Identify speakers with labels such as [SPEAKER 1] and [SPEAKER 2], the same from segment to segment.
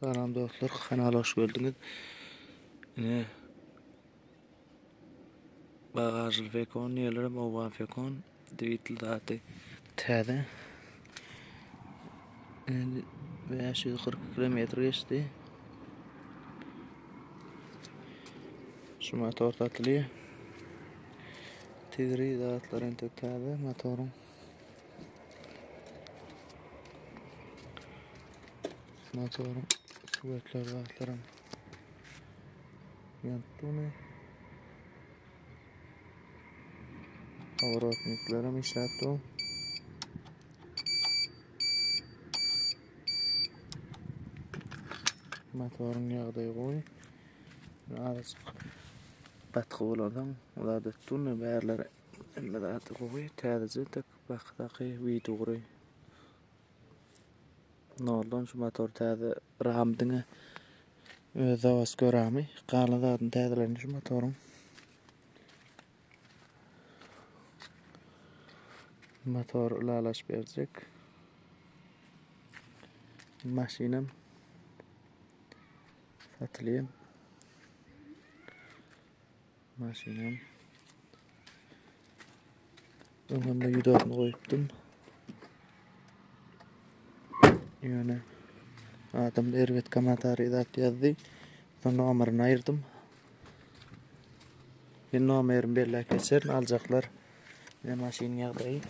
[SPEAKER 1] Salam dostlar, kanala hoş geldiniz. Yine bagajlı fekon, yerlerim ovan fekon, divitil dağıtı täze. 540 kilometre geçti. Şu motor tatlıya. Tigri dağıtların täze motorun. Motorun kuvvetler dağıtların. Yantını. Pоворотниклерим işaretli. Motorun yağdayı koy. Azıcık batqı olardan. Ular da tunne bärleri emme dağıtı koy. Täze tek baqdaqı video koy. Noldan şu motor täze ramdyňy özäwes görämi. Galydan täzelenýär şu motorun. Motor lalaş berjek. Maşinam satylýar. Maşinam. Öňümde ýüdökni goýupdym. Ýöne adam erwet kommentary ýazdy. Sonra nomerini ayırdım. Ben nomerini belli geçerim, alacaklar. Ve maşinin ýagdaýy.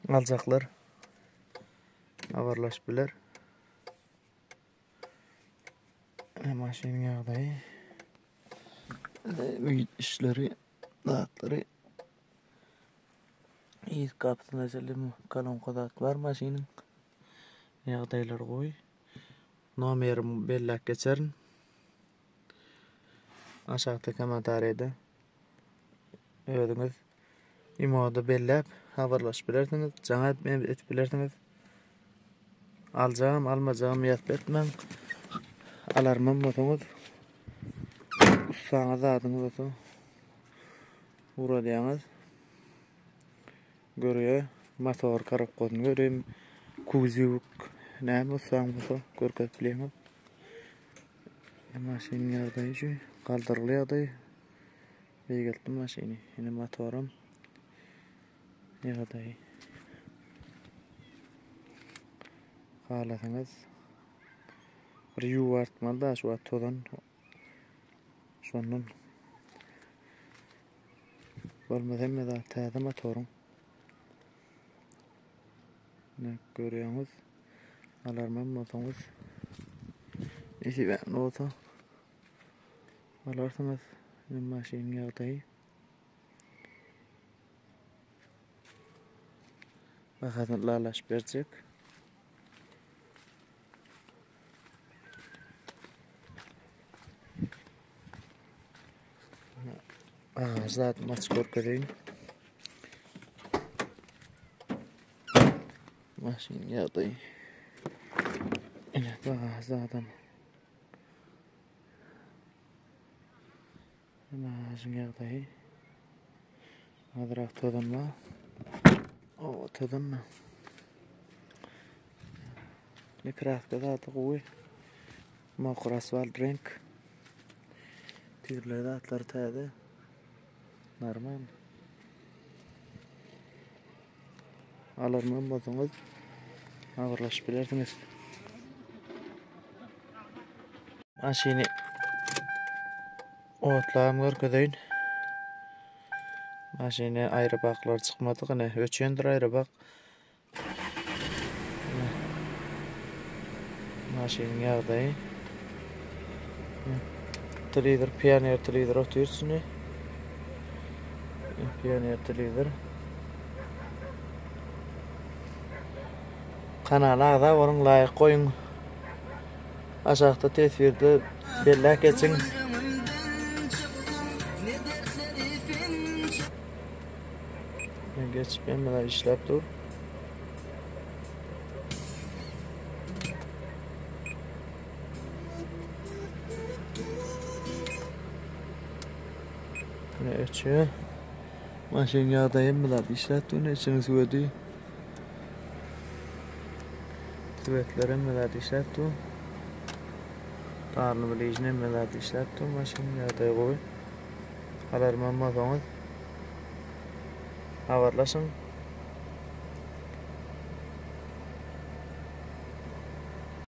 [SPEAKER 1] Alacaklar. Avarlaş biler. Maşinin ýagdaýy. İşleri, dağıtları. İyi kapsın eselim. Kalon kodat var maşinin. Ýagdaýlar goý. Nomerini belli geçerim. Aşağıda kommentaryda özüňiz imoda belläp habarlaş bilerdiňiz, jaňa etip bilerdiňiz. Aljam, almajam ýazyp etmem. Alarmam bolsaňyz saňa zadyňyz bolsa uradýaňyz. Görýä, motor karap goýdum görem. Kuzyuk näme bolsaň bolsa görkezip bileňiz. Maşinin ýagdaýy kaldırılı ýagdaýy. Beýgeldim maşiny. Ine motorum ýagdaýy. Halasyňyz bir ýuwartmanda şu atodan şondan bolmasam da täze motorum. Ne görýäňiz? Alarmam bolsaňyz isi ben olsa alarsanız maşinin ýagdaýy. Bagajy lalaş berjek. Zat maç görkedeýin. Maşinin ýagdaýy. Ine bagajy adam. Maşinin ýagdaýy. Adrak todanma. O todanma. Mikraska zaty goý. Mokra asfalt renk. Tirler zatlar täze. Normal. Alarmam bolsaňyz agyrlaşyp bilerdiňiz. Maşiny otlam görkedeýin. Maşiny aýrybaklar çykmady gyna, öçendir aýrybak. Maşinin ýagdaýy. Trider Pioneer trider oturýarsyny. Pioneer trider. Kanala da onuň laýyk goýun. Aşağıda tesvirde belli geçin. Geç ben bana işlep dur. Ne öçü? Maşin ýagdaýym bilen işlep dur, içini süwedi. Tüvetlerim bilen işlep dur. Tarını bilýän emmelerde işläp durmaşyň ýagdaý gowy. Alarman bolsaňyz habarlaşyň.